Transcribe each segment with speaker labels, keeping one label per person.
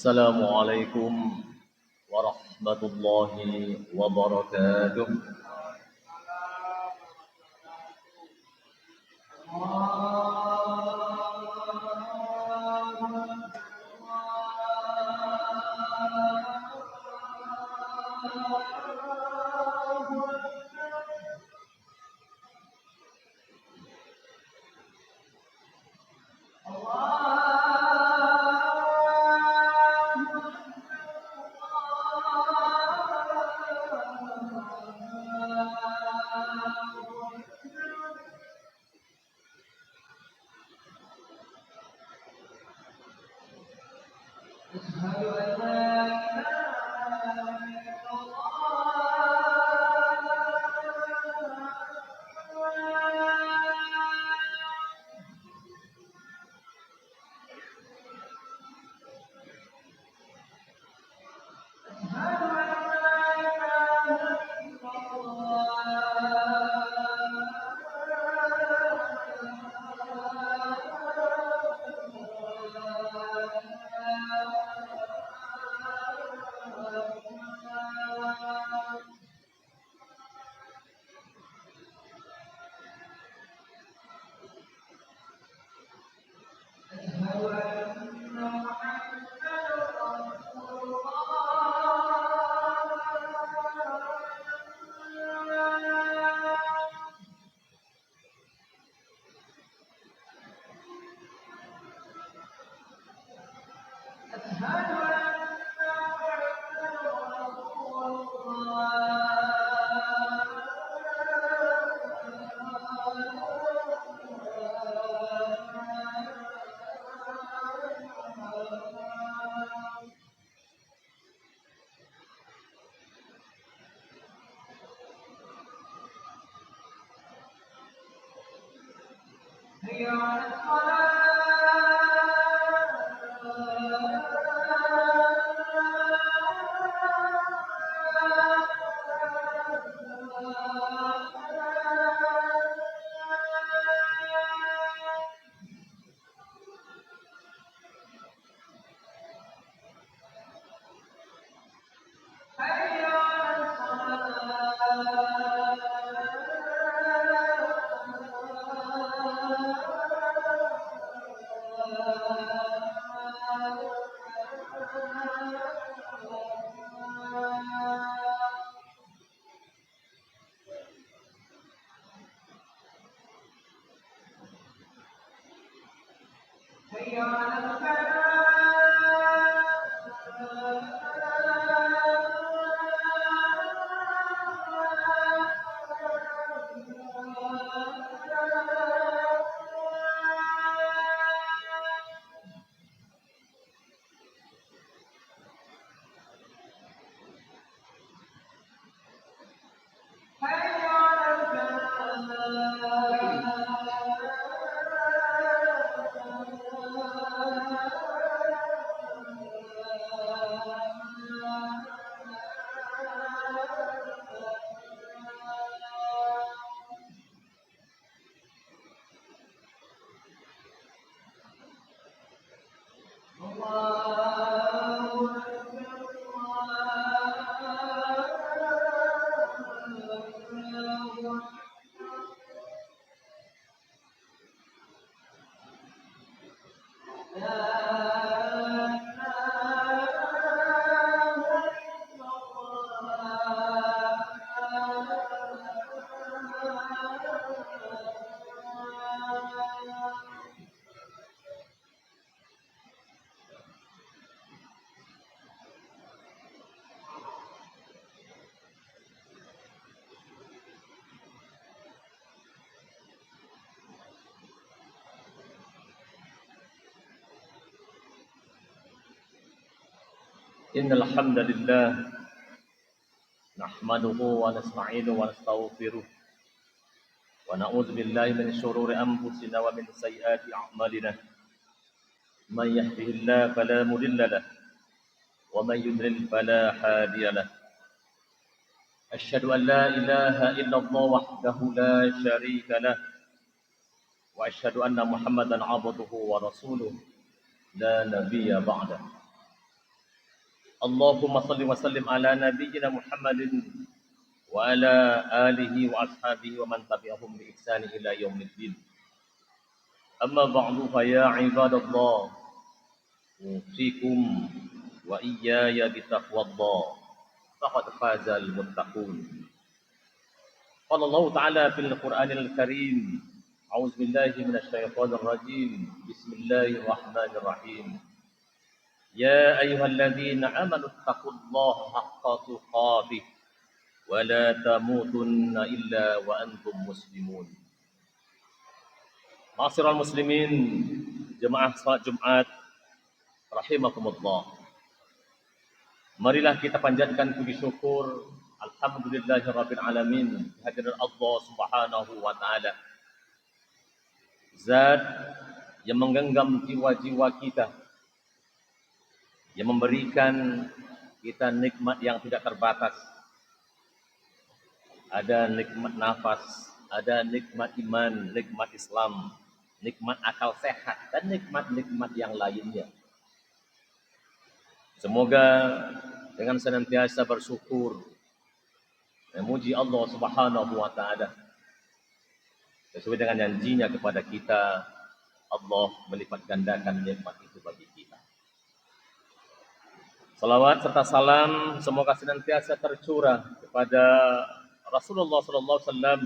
Speaker 1: Assalamualaikum warahmatullahi wabarakatuh. Innal hamdalillah nahmaduhu wa nasta'inuhu wa nastaghfiruh wa na'udzu billahi min shururi anfusina wa min sayyiati a'malina. Man yahdihillahu fala mudilla lahu wa man yudlil fala hadiya lahu. Asyhadu an la ilaha illallah wahdahu la syarika lahu wa asyhadu anna Muhammadan 'abduhu wa rasuluh la nabiyya ba'dahu. Allahumma salli wa sallim ala nabiyyina Muhammadin wa ala alihi wa ashabihi wa man tabi'ahum bi ihsani ila yaumiddin. Amma ba'du fa ya ibadallah, usikum wa iyaya bitaqwallah. Faqad fazal muttaqun. Qala Allah Ta'ala fil Qur'anil Karim. A'udzu billahi minasy syaithanir rajim. Bismillahirrahmanirrahim. Ya ayyuhalladzina amanu taqullaha haqqa tuqatih wa la tamutunna illa wa antum muslimun. Ma'asyiral muslimin, jemaah salat Jumat rahimakumullah. Marilah kita panjatkan puji syukur alhamdulillahirabbil alamin kehadirat Allah Subhanahu wa taala. Zat yang menggenggam jiwa-jiwa kita, yang memberikan kita nikmat yang tidak terbatas. Ada nikmat nafas, ada nikmat iman, nikmat Islam, nikmat akal sehat, dan nikmat-nikmat yang lainnya. Semoga dengan senantiasa bersyukur, memuji Allah Subhanahu wa taala, sesuai dengan janjinya kepada kita, Allah melipat gandakan nikmat itu bagi kita. Salawat serta salam semoga senantiasa tercurah kepada Rasulullah sallallahu alaihi wasallam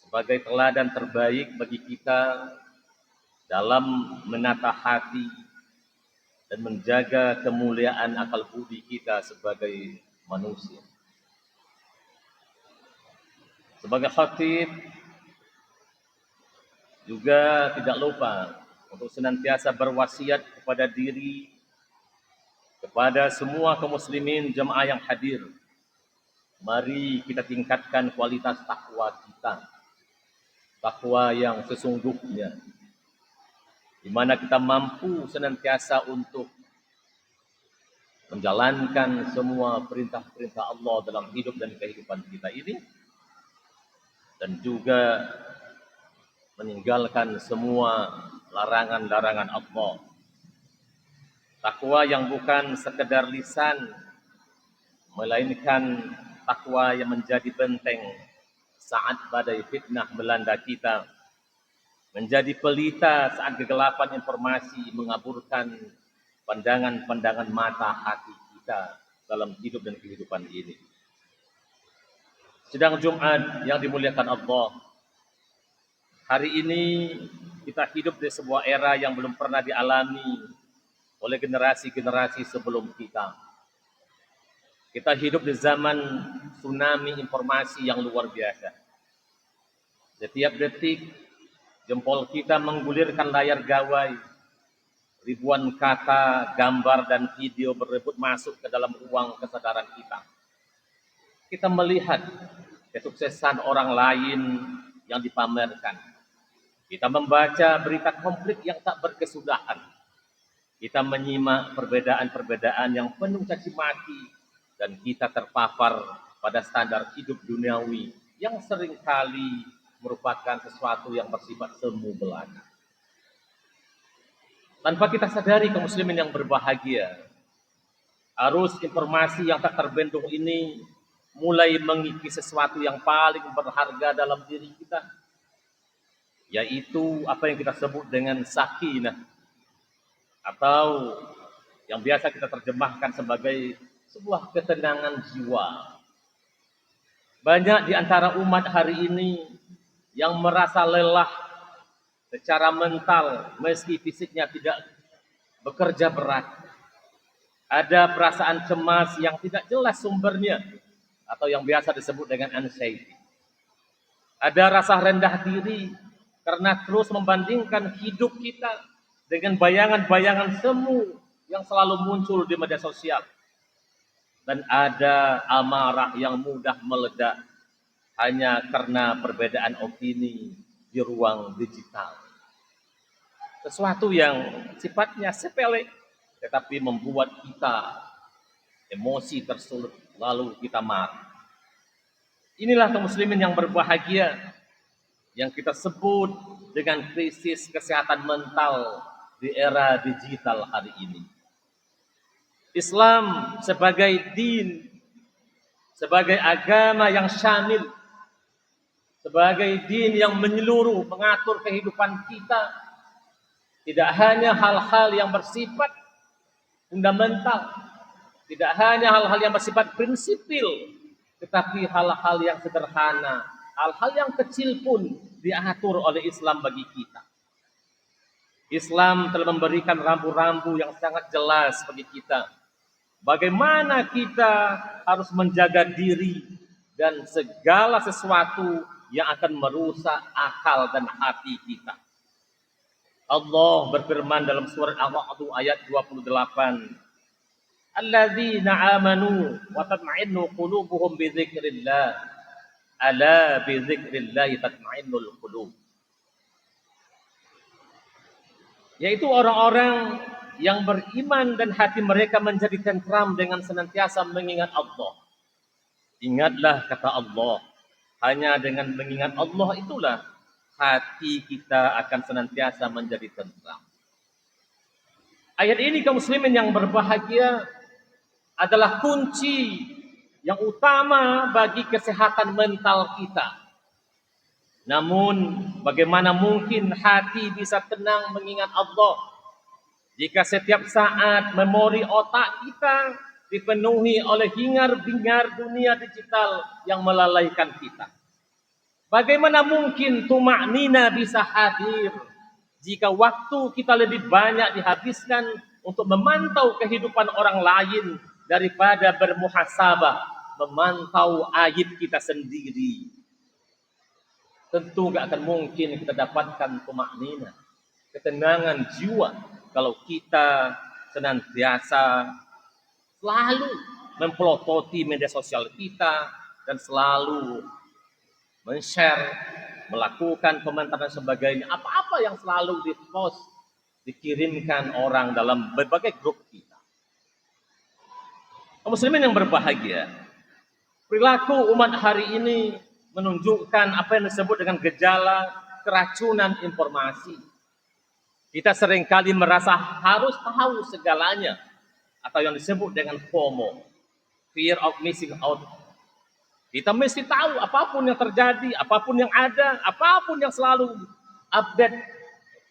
Speaker 1: sebagai teladan terbaik bagi kita dalam menata hati dan menjaga kemuliaan akal budi kita sebagai manusia. Sebagai khatib juga tidak lupa untuk senantiasa berwasiat kepada diri, kepada semua kaum muslimin jemaah yang hadir. Mari kita tingkatkan kualitas takwa kita. Takwa yang sesungguhnya, di mana kita mampu senantiasa untuk menjalankan semua perintah-perintah Allah dalam hidup dan kehidupan kita ini, dan juga meninggalkan semua larangan-larangan Allah. Takwa yang bukan sekedar lisan, melainkan takwa yang menjadi benteng saat badai fitnah melanda kita, menjadi pelita saat kegelapan informasi mengaburkan pandangan-pandangan mata hati kita dalam hidup dan kehidupan ini. Sidang Jumat yang dimuliakan Allah, hari ini kita hidup di sebuah era yang belum pernah dialami oleh generasi-generasi sebelum kita. Kita hidup di zaman tsunami informasi yang luar biasa. Setiap detik, jempol kita menggulirkan layar gawai. Ribuan kata, gambar, dan video berebut masuk ke dalam ruang kesadaran kita. Kita melihat kesuksesan orang lain yang dipamerkan. Kita membaca berita konflik yang tak berkesudahan. Kita menyimak perbedaan-perbedaan yang penuh caci maki. Dan kita terpapar pada standar hidup duniawi yang seringkali merupakan sesuatu yang bersifat semu belaka. Tanpa kita sadari kaum muslimin yang berbahagia, arus informasi yang tak terbendung ini mulai mengikis sesuatu yang paling berharga dalam diri kita, yaitu apa yang kita sebut dengan sakinah, atau yang biasa kita terjemahkan sebagai sebuah ketenangan jiwa. Banyak di antara umat hari ini yang merasa lelah secara mental meski fisiknya tidak bekerja berat. Ada perasaan cemas yang tidak jelas sumbernya atau yang biasa disebut dengan anxiety. Ada rasa rendah diri karena terus membandingkan hidup kita dengan bayangan-bayangan semu yang selalu muncul di media sosial. Dan ada amarah yang mudah meledak hanya karena perbedaan opini di ruang digital. Sesuatu yang sifatnya sepele, tetapi membuat kita emosi tersulut, lalu kita marah. Inilah kaum muslimin yang berbahagia, yang kita sebut dengan krisis kesehatan mental di era digital hari ini. Islam sebagai din, sebagai agama yang syamil, sebagai din yang menyeluruh mengatur kehidupan kita, tidak hanya hal-hal yang bersifat fundamental, tidak hanya hal-hal yang bersifat prinsipil, tetapi hal-hal yang sederhana, hal-hal yang kecil pun diatur oleh Islam bagi kita. Islam telah memberikan rambu-rambu yang sangat jelas bagi kita. Bagaimana kita harus menjaga diri dan segala sesuatu yang akan merusak akal dan hati kita. Allah berfirman dalam surat Al-Ra'd ayat 28. Alladzina amanu wa tatma'innu qulubuhum bi dzikrillah. Ala bi dzikrillah tatma'innul qulub. Yaitu orang-orang yang beriman dan hati mereka menjadi tentram dengan senantiasa mengingat Allah. Ingatlah kata Allah, hanya dengan mengingat Allah itulah hati kita akan senantiasa menjadi tentram. Ayat ini kaum muslimin yang berbahagia adalah kunci yang utama bagi kesehatan mental kita. Namun bagaimana mungkin hati bisa tenang mengingat Allah jika setiap saat memori otak kita dipenuhi oleh hingar-bingar dunia digital yang melalaikan kita? Bagaimana mungkin tumaknina bisa hadir jika waktu kita lebih banyak dihabiskan untuk memantau kehidupan orang lain daripada bermuhasabah, memantau aib kita sendiri? Tentu gak akan mungkin kita dapatkan tumaknina, ketenangan jiwa, kalau kita senantiasa selalu mempelototi media sosial kita dan selalu men-share, melakukan komentar dan sebagainya, apa-apa yang selalu di-post, dikirimkan orang dalam berbagai grup kita. Kaum muslimin yang berbahagia, perilaku umat hari ini menunjukkan apa yang disebut dengan gejala keracunan informasi. Kita seringkali merasa harus tahu segalanya, atau yang disebut dengan FOMO, fear of missing out. Kita mesti tahu apapun yang terjadi, apapun yang ada, apapun yang selalu update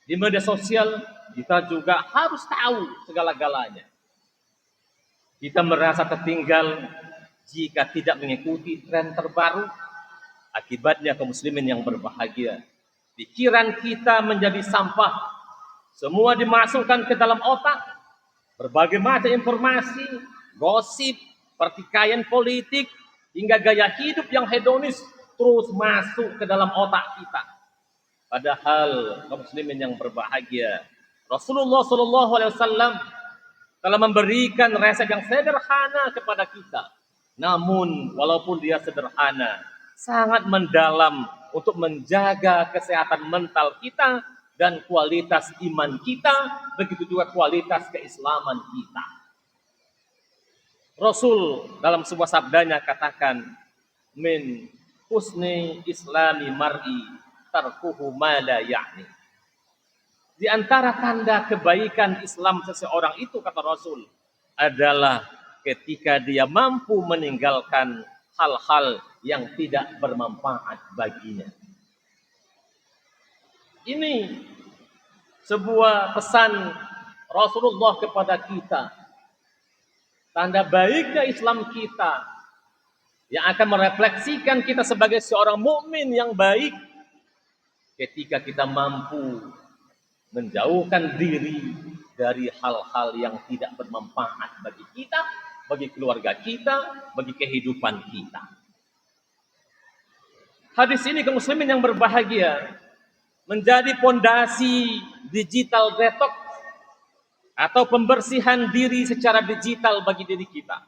Speaker 1: di media sosial, kita juga harus tahu segala-galanya. Kita merasa tertinggal jika tidak mengikuti tren terbaru. Akibatnya kaum muslimin yang berbahagia, pikiran kita menjadi sampah. Semua dimasukkan ke dalam otak. Berbagai macam informasi, gosip, pertikaian politik, hingga gaya hidup yang hedonis terus masuk ke dalam otak kita. Padahal kaum muslimin yang berbahagia, Rasulullah SAW telah memberikan resep yang sederhana kepada kita. Namun walaupun dia sederhana, sangat mendalam untuk menjaga kesehatan mental kita dan kualitas iman kita, begitu juga kualitas keislaman kita. Rasul dalam sebuah sabdanya katakan, min husni islami mar'i tarkuhu ma la ya'ni. Di antara tanda kebaikan Islam seseorang itu, kata Rasul, adalah ketika dia mampu meninggalkan hal-hal yang tidak bermanfaat baginya. Ini sebuah pesan Rasulullah kepada kita. Tanda baiknya Islam kita yang akan merefleksikan kita sebagai seorang mukmin yang baik ketika kita mampu menjauhkan diri dari hal-hal yang tidak bermanfaat bagi kita, bagi keluarga kita, bagi kehidupan kita. Hadis ini kaum muslimin yang berbahagia menjadi pondasi digital detox atau pembersihan diri secara digital bagi diri kita.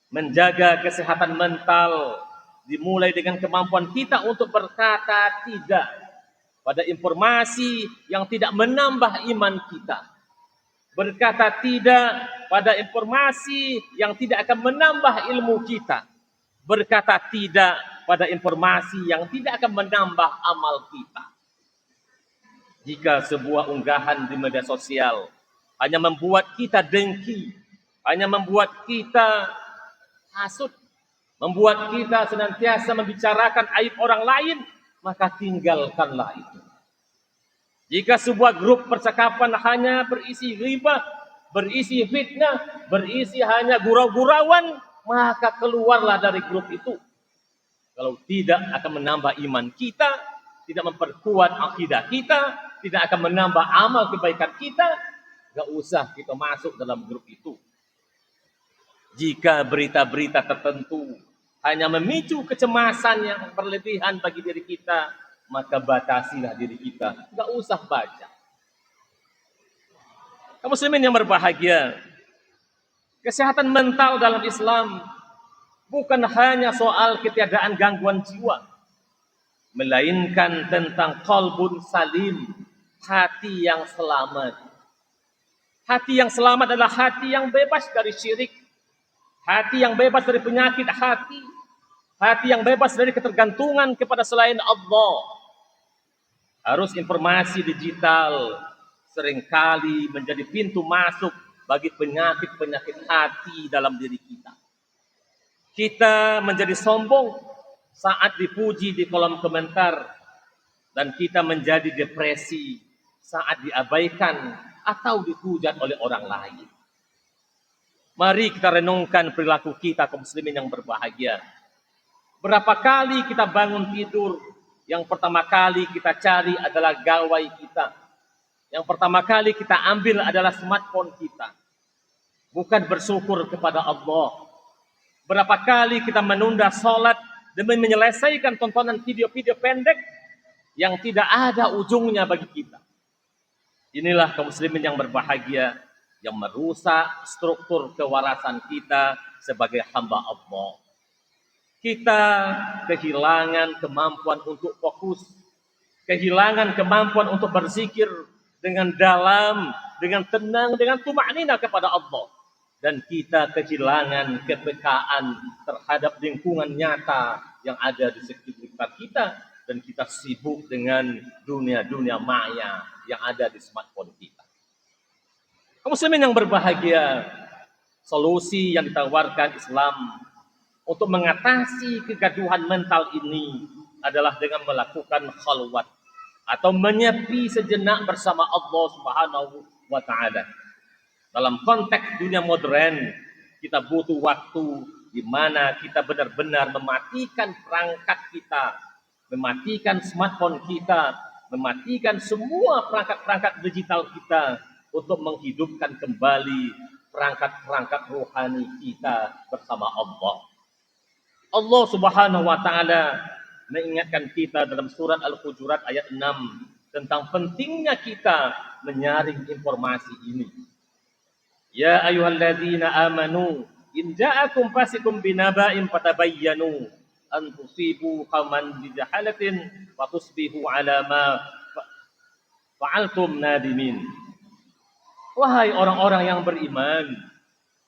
Speaker 1: Menjaga kesehatan mental dimulai dengan kemampuan kita untuk berkata tidak pada informasi yang tidak menambah iman kita. Berkata tidak pada informasi yang tidak akan menambah ilmu kita. Berkata tidak pada informasi yang tidak akan menambah amal kita. Jika sebuah unggahan di media sosial hanya membuat kita dengki hanya membuat kita hasut, membuat kita senantiasa membicarakan aib orang lain, maka tinggalkanlah itu. Jika sebuah grup percakapan hanya berisi ghibah, berisi fitnah, berisi hanya gurau-gurauan, maka keluarlah dari grup itu. Kalau tidak akan menambah iman kita, tidak memperkuat akidah kita, tidak akan menambah amal kebaikan kita, gak usah kita masuk dalam grup itu. Jika berita-berita tertentu hanya memicu kecemasan yang berlebihan bagi diri kita, maka batasilah diri kita, gak usah baca. Kaum muslimin yang berbahagia, kesehatan mental dalam Islam bukan hanya soal ketiadaan gangguan jiwa, melainkan tentang qalbun salim, hati yang selamat. Hati yang selamat adalah hati yang bebas dari syirik, hati yang bebas dari penyakit hati, hati yang bebas dari ketergantungan kepada selain Allah. Harus informasi digital seringkali menjadi pintu masuk bagi penyakit-penyakit hati dalam diri kita. Kita menjadi sombong saat dipuji di kolom komentar, dan kita menjadi depresi saat diabaikan atau dihujat oleh orang lain. Mari kita renungkan perilaku kita, kaum muslimin yang berbahagia. Berapa kali kita bangun tidur, yang pertama kali kita cari adalah gawai kita. Yang pertama kali kita ambil adalah smartphone kita. Bukan bersyukur kepada Allah. Berapa kali kita menunda sholat demi menyelesaikan tontonan video-video pendek yang tidak ada ujungnya bagi kita. Inilah kaum muslimin yang berbahagia, yang merusak struktur kewarasan kita sebagai hamba Allah. Kita kehilangan kemampuan untuk fokus, kehilangan kemampuan untuk berzikir dengan dalam, dengan tenang, dengan tumaknina kepada Allah. Dan kita kehilangan kepekaan terhadap lingkungan nyata yang ada di sekitar kita, dan kita sibuk dengan dunia-dunia maya yang ada di smartphone kita. Kaum muslimin yang berbahagia, solusi yang ditawarkan Islam untuk mengatasi kegaduhan mental ini adalah dengan melakukan khalwat atau menyepi sejenak bersama Allah Subhanahu wa taala. Dalam konteks dunia modern, kita butuh waktu di mana kita benar-benar mematikan perangkat kita, mematikan smartphone kita, mematikan semua perangkat-perangkat digital kita untuk menghidupkan kembali perangkat-perangkat rohani kita bersama Allah. Allah Subhanahu wa taala mengingatkan kita dalam surat Al-Hujurat ayat 6 tentang pentingnya kita menyaring informasi ini. Ya ayyuhalladzina amanu in ja'akum fasikum binaba'in fatabayyanu an tusibu qauman bijahalatin wa tusbihu ala ma fa'altum nadimin. Wahai orang-orang yang beriman,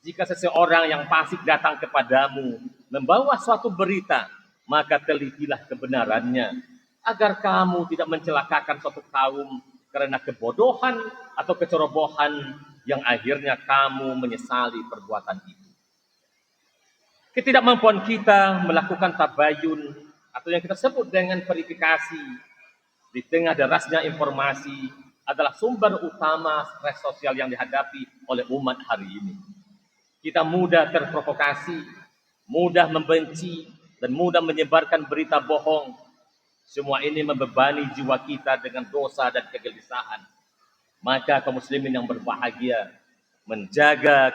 Speaker 1: jika seseorang yang fasik datang kepadamu membawa suatu berita, maka telitilah kebenarannya, agar kamu tidak mencelakakan suatu kaum karena kebodohan atau kecerobohan yang akhirnya kamu menyesali perbuatan itu. Ketidakmampuan kita melakukan tabayun atau yang kita sebut dengan verifikasi di tengah derasnya informasi adalah sumber utama stres sosial yang dihadapi oleh umat hari ini. Kita mudah terprovokasi, mudah membenci, dan mudah menyebarkan berita bohong. Semua ini membebani jiwa kita dengan dosa dan kegelisahan. Maka kaum muslimin yang berbahagia, menjaga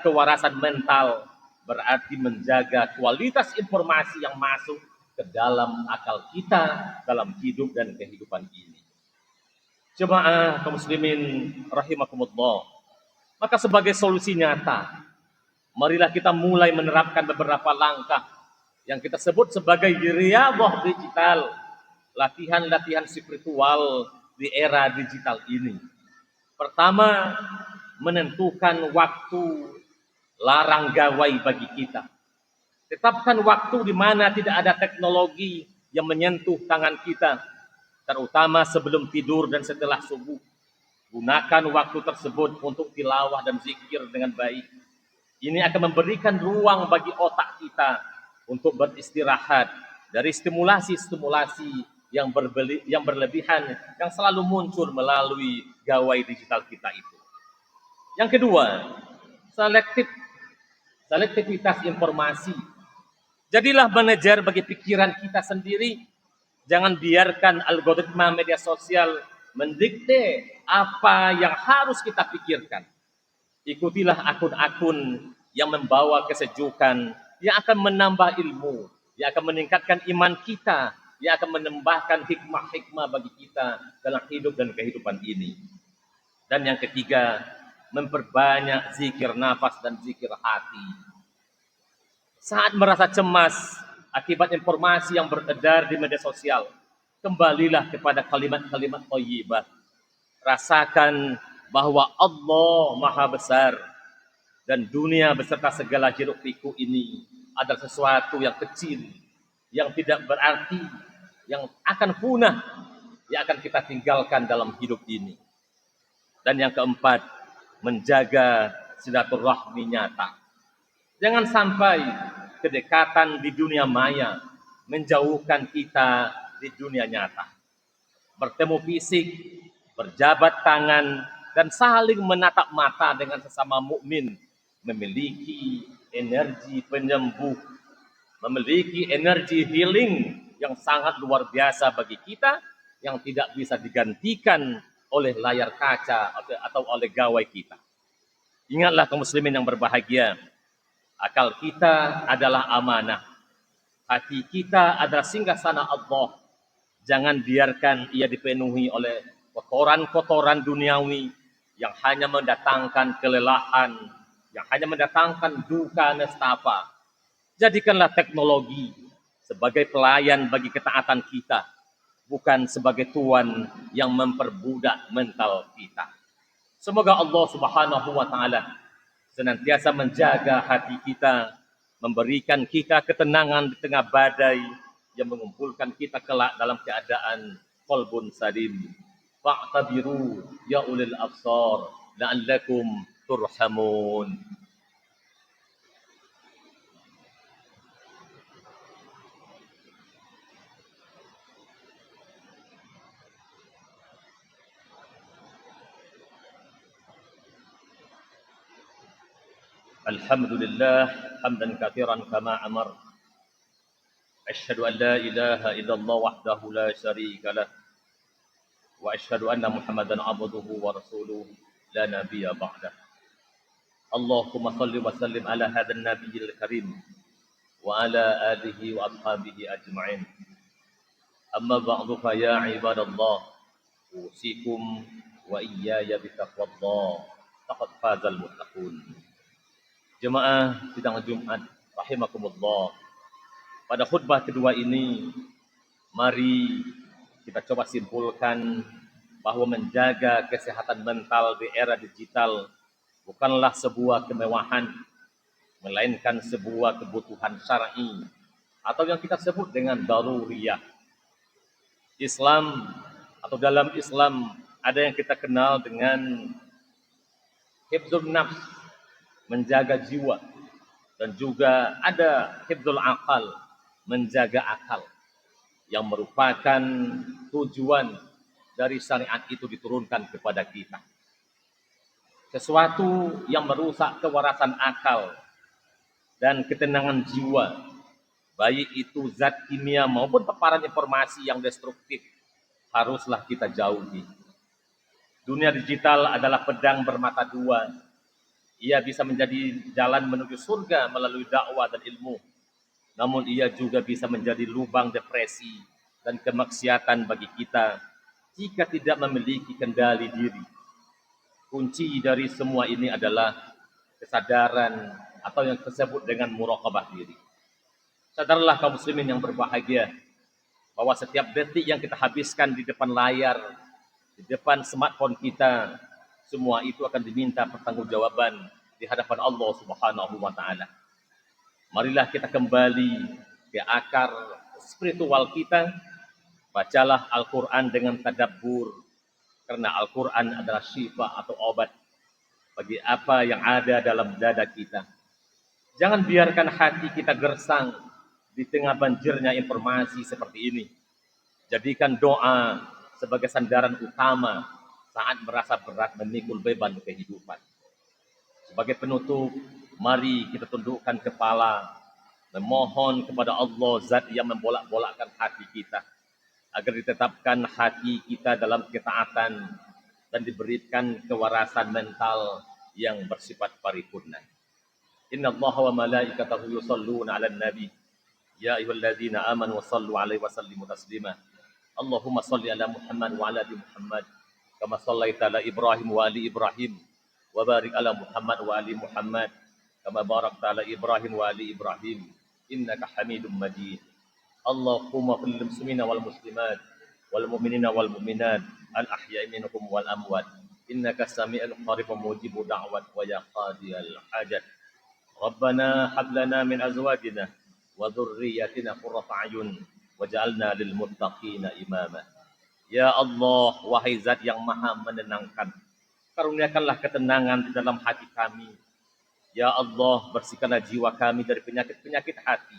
Speaker 1: kewarasan mental berarti menjaga kualitas informasi yang masuk ke dalam akal kita dalam hidup dan kehidupan ini. Jemaah kaum muslimin rahimakumullah. Maka sebagai solusi nyata, marilah kita mulai menerapkan beberapa langkah yang kita sebut sebagai riyadhah digital, latihan-latihan spiritual di era digital ini. Pertama, menentukan waktu larang gawai bagi kita. Tetapkan waktu di mana tidak ada teknologi yang menyentuh tangan kita, terutama sebelum tidur dan setelah subuh. Gunakan waktu tersebut untuk tilawah dan zikir dengan baik. Ini akan memberikan ruang bagi otak kita untuk beristirahat dari stimulasi-stimulasi yang berlebihan yang selalu muncul melalui gawai digital kita itu. Yang kedua, selektivitas informasi. Jadilah manajer bagi pikiran kita sendiri. Jangan biarkan algoritma media sosial mendikte apa yang harus kita pikirkan. Ikutilah akun-akun yang membawa kesejukan, yang akan menambah ilmu, yang akan meningkatkan iman kita, yang akan menambahkan hikmah-hikmah bagi kita dalam hidup dan kehidupan ini. Dan yang ketiga, memperbanyak zikir nafas dan zikir hati. Saat merasa cemas akibat informasi yang beredar di media sosial, kembalilah kepada kalimat-kalimat thayyibah. Rasakan bahwa Allah Maha Besar dan dunia beserta segala hiruk pikuk ini adalah sesuatu yang kecil, yang tidak berarti, yang akan punah, yang akan kita tinggalkan dalam hidup ini. Dan yang keempat, menjaga silaturahmi nyata. Jangan sampai kedekatan di dunia maya menjauhkan kita di dunia nyata. Bertemu fisik, berjabat tangan, dan saling menatap mata dengan sesama mukmin memiliki energi penyembuh, memiliki energi healing yang sangat luar biasa bagi kita, yang tidak bisa digantikan oleh layar kaca atau oleh gawai kita. Ingatlah kaum muslimin yang berbahagia, akal kita adalah amanah, hati kita adalah singgasana Allah. Jangan biarkan ia dipenuhi oleh kotoran-kotoran duniawi yang hanya mendatangkan kelelahan, yang hanya mendatangkan duka nestapa. Jadikanlah teknologi sebagai pelayan bagi ketaatan kita, bukan sebagai tuan yang memperbudak mental kita. Semoga Allah Subhanahu wa taala senantiasa menjaga hati kita, memberikan kita ketenangan di tengah badai yang mengumpulkan kita kelak dalam keadaan qalbun salim. Fa'tabiru ya ulil absar la'allakum turhamun. Alhamdulillah hamdan katsiran kama amar. Asyhadu an la ilaha illallah wahdahu la syarika lah. Wa asyhadu anna Muhammadan abduhu wa rasuluh la nabiyya ba'dah. Allahumma salli wa sallim ala hadzal nabiyil karim wa ala alihi wa ashabihi ajma'in. Amma ba'du fa ya ibadallah, usikum wa iyaya bitaqwallah. Faqad fazal muttaqun. Jemaah sidang Jumat rahimakumullah. Pada khutbah kedua ini, mari kita coba simpulkan bahwa menjaga kesehatan mental di era digital bukanlah sebuah kemewahan, melainkan sebuah kebutuhan syar'i atau yang kita sebut dengan daruriyah. Islam atau dalam Islam ada yang kita kenal dengan hifdzun nafs, menjaga jiwa, dan juga ada hifdzul akal, menjaga akal, yang merupakan tujuan dari syariat itu diturunkan kepada kita. Sesuatu yang merusak kewarasan akal dan ketenangan jiwa, baik itu zat kimia maupun paparan informasi yang destruktif, haruslah kita jauhi. Dunia digital adalah pedang bermata dua. Ia bisa menjadi jalan menuju surga melalui dakwah dan ilmu. Namun ia juga bisa menjadi lubang depresi dan kemaksiatan bagi kita jika tidak memiliki kendali diri. Kunci dari semua ini adalah kesadaran atau yang disebut dengan muraqabah diri. Sadarlah kaum muslimin yang berbahagia bahwa setiap detik yang kita habiskan di depan layar, di depan smartphone kita, semua itu akan diminta pertanggungjawaban di hadapan Allah Subhanahu wa taala. Marilah kita kembali ke akar spiritual kita. Bacalah Al-Qur'an dengan tadabbur. Karena Al-Quran adalah syifa atau obat bagi apa yang ada dalam dada kita. Jangan biarkan hati kita gersang di tengah banjirnya informasi seperti ini. Jadikan doa sebagai sandaran utama saat merasa berat memikul beban kehidupan. Sebagai penutup, mari kita tundukkan kepala, memohon kepada Allah Zat yang membolak-bolakkan hati kita, agar ditetapkan hati kita dalam ketaatan dan diberikan kewarasan mental yang bersifat paripurna. Inna Allah wa malaikatahu yusalluna ala nabi. Ya ayyuhalladzina amanu sallu alaihi wa sallimu taslima. Allahumma salli ala Muhammad wa ala ali Muhammad. Kama sallaita ala Ibrahim wa ali Ibrahim. Wa barik ala Muhammad wa ali Muhammad. Kama barakta ala Ibrahim wa ali Ibrahim. Innaka hamidum majid. Allahumma fil muslimina wal muslimat wal mu'minina wal mu'minat al ahya'i minhum wal amwat innaka sami'ul qaribun mujibud da'wat wa ya qadiyal hajat. Rabbana hab lana min azwajina wa dhurriyyatina qurrata a'yun waj'alna lil muttaqina imama. Ya Allah, wahai Zat yang Maha menenangkan, karuniakanlah ketenangan di dalam hati kami. Ya Allah, bersihkanlah jiwa kami dari penyakit-penyakit hati,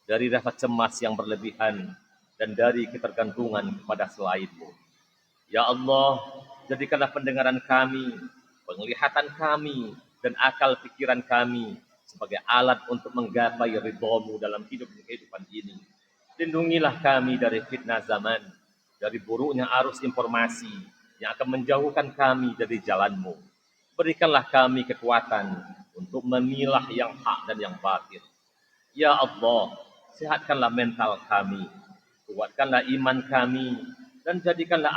Speaker 1: dari rasa cemas yang berlebihan, dan dari ketergantungan kepada selain-Mu. Ya Allah, jadikanlah pendengaran kami, penglihatan kami, dan akal pikiran kami sebagai alat untuk menggapai ridho-Mu dalam hidup dan kehidupan ini. Lindungilah kami dari fitnah zaman, dari buruknya arus informasi yang akan menjauhkan kami dari jalan-Mu. Berikanlah kami kekuatan untuk memilah yang hak dan yang batil. Ya Allah, sehatkanlah mental kami, kuatkanlah iman kami, dan jadikanlah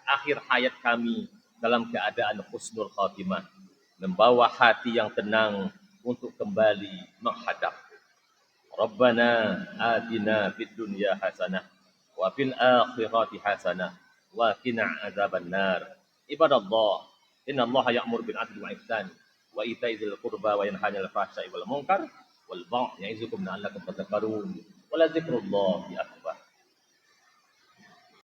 Speaker 1: akhir hayat kami dalam keadaan husnul khatimah, membawa hati yang tenang untuk kembali menghadap. Rabbana atina fid dunya hasanah wa fil akhirati hasanah wa qina adzabannar. Ibadallah, innallaha ya'muru bil 'adli wal ihsan wa ita'i dzil qurba wa yanha 'anil fahsya'i wal munkar wal baghi ya'izukum la'allakum tadhakkarun. Wa la dzikrullahi akbar.